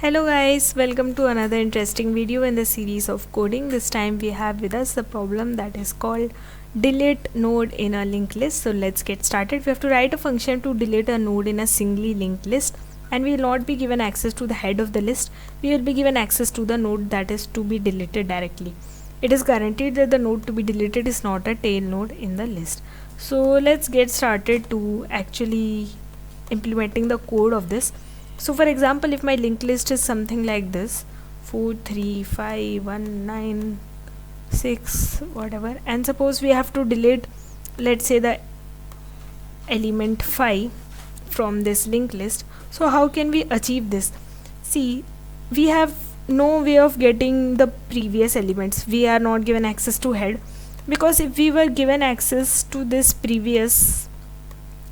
Hello guys, welcome to another interesting video in the series of coding. This time we have with us the problem that is called delete node in a linked list. So let's get started. We have to write a function to delete a node in a singly linked list, and we will not be given access to the head of the list. We will be given access to the node that is to be deleted directly. It is guaranteed that the node to be deleted is not a tail node in the list. So let's get started to actually implementing the code of this. So for example, if my linked list is something like this 4 3 5 1 9 6 whatever, and suppose we have to delete, let's say, the element 5 from this linked list. So how can we achieve this? See, we have no way of getting the previous elements. We are not given access to head, because if we were given access to this previous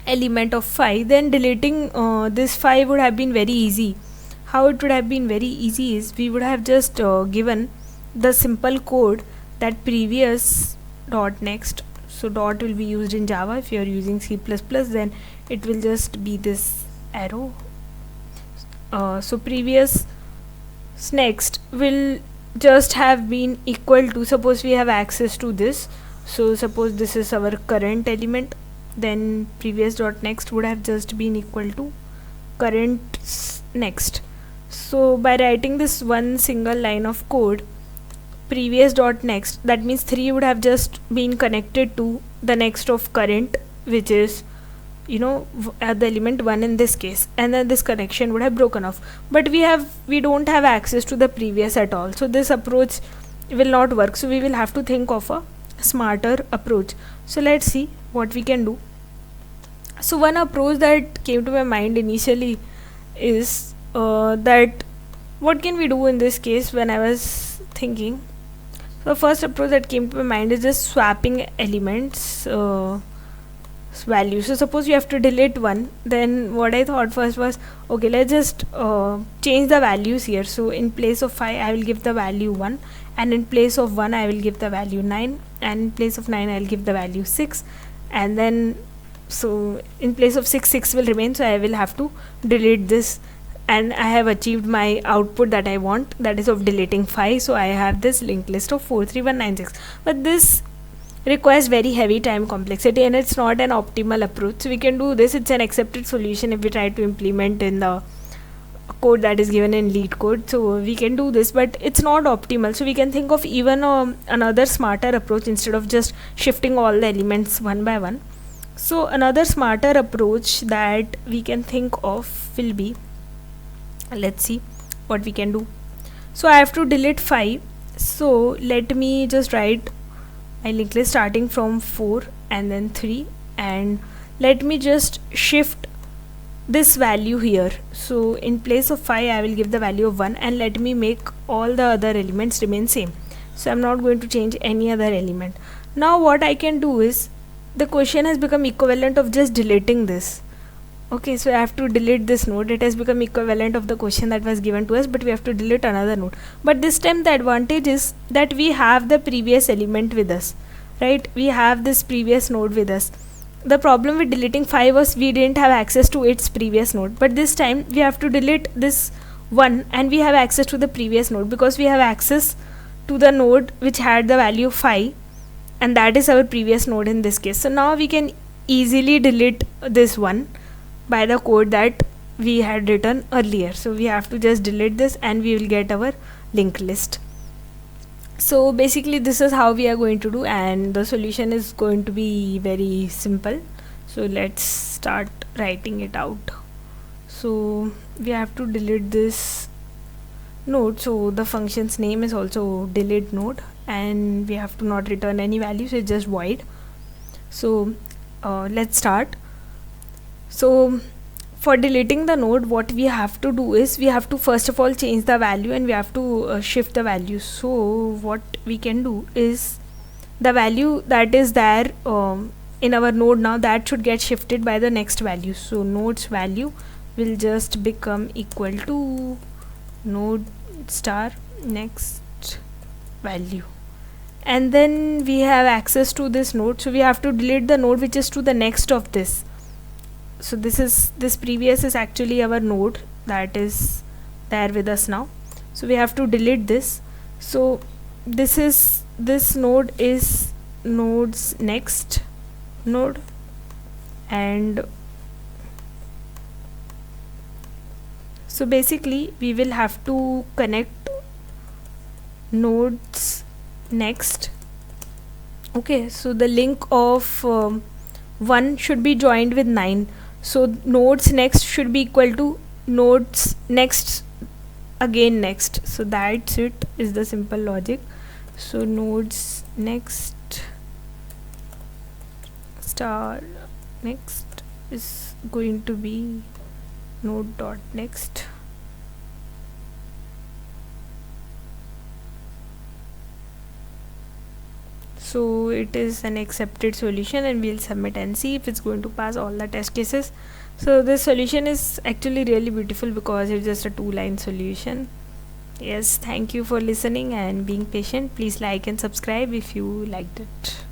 element of 5, then deleting this 5 would have been very easy. How it would have been very easy is we would have just given the simple code that previous dot next. So dot will be used in Java. If you are using C++, then it will just be this arrow. So previous next will just have been equal to, suppose we have access to this, so suppose this is our current element, then previous dot next would have just been equal to current next. So by writing this one single line of code, previous dot next, that means 3 would have just been connected to the next of current, which is the element 1 in this case, and then this connection would have broken off. But we don't have access to the previous at all, so this approach will not work. So we will have to think of a smarter approach. So let's see what we can do. So one approach that came to my mind initially is that what can we do in this case when I was thinking. So the first approach that came to my mind is just swapping elements values. So suppose you have to delete one, then what I thought first was, okay, let's just change the values here. So in place of 5 I will give the value 1, and in place of 1 I will give the value 9, and in place of 9 I will give the value 6, and then so in place of 6 will remain, so I will have to delete this, and I have achieved my output that I want, that is of deleting 5. So I have this linked list of 4 3 1 9 6, but this requires very heavy time complexity, and it's not an optimal approach. So we can do this. It's an accepted solution if we try to implement in the code that is given in LeetCode. So we can do this, but it's not optimal. So we can think of even another smarter approach instead of just shifting all the elements one by one. So another smarter approach that we can think of will be, let's see what we can do. So I have to delete 5. So let me just write my linked list starting from 4 and then 3, and let me just shift this value here. So in place of 5 I will give the value of 1, and let me make all the other elements remain same. So I'm not going to change any other element. Now what I can do is, the question has become equivalent of just deleting this. Okay, so I have to delete this node. It has become equivalent of the question that was given to us, but we have to delete another node. But this time the advantage is that we have the previous element with us, right? We have this previous node with us. The problem with deleting 5 was we didn't have access to its previous node, but this time we have to delete this one, and we have access to the previous node because we have access to the node which had the value 5, and that is our previous node in this case. So now we can easily delete this one by the code that we had written earlier. So we have to just delete this, and we will get our linked list. So basically this is how we are going to do, and the solution is going to be very simple. So let's start writing it out. So we have to delete this node, so the function's name is also delete node, and we have to not return any value, so it's just void. So let's start. So for deleting the node, what we have to do is we have to first of all change the value, and we have to shift the value. So what we can do is, the value that is there in our node now, that should get shifted by the next value. So node's value will just become equal to node star next value, and then we have access to this node, so we have to delete the node which is to the next of this. So this previous is actually our node, that is there with us now. So we have to delete this. So this node is node's next node, and so basically we will have to connect nodes next. Okay, so the link of 1 should be joined with 9, so nodes next should be equal to nodes next again next. So that's it, is the simple logic. So nodes next star next is going to be node dot next. So it is an accepted solution, and we'll submit and see if it's going to pass all the test cases. So this solution is actually really beautiful because it's just a 2-line solution. Yes, thank you for listening and being patient. Please like and subscribe if you liked it.